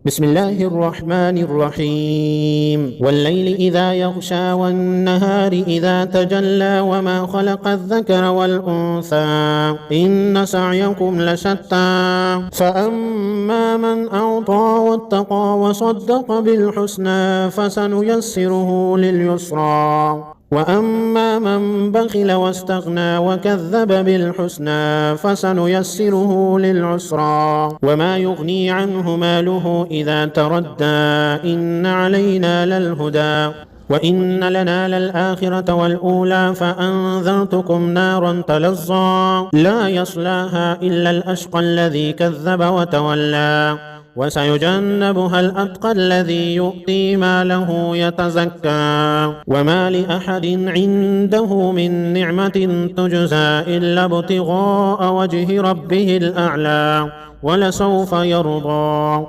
بسم الله الرحمن الرحيم والليل إذا يغشى والنهار إذا تجلى وما خلق الذكر والأنثى إن سعيكم لشتى فأما من أعطى واتقى وصدق بالحسنى فسنيسره لليسرى وأما من بخل واستغنى وكذب بالحسنى فسنيسره للعسرى وما يغني عنه ماله إذا تردى إن علينا للهدى وإن لنا للآخرة والأولى فأنذرتكم نارا تلظى لا يصلاها إلا الأشقى الذي كذب وتولى وسيجنبها الأتقى الذي يؤتي ماله يتزكى وما لأحد عنده من نعمة تجزى إلا ابتغاء وجه ربه الأعلى ولسوف يرضى.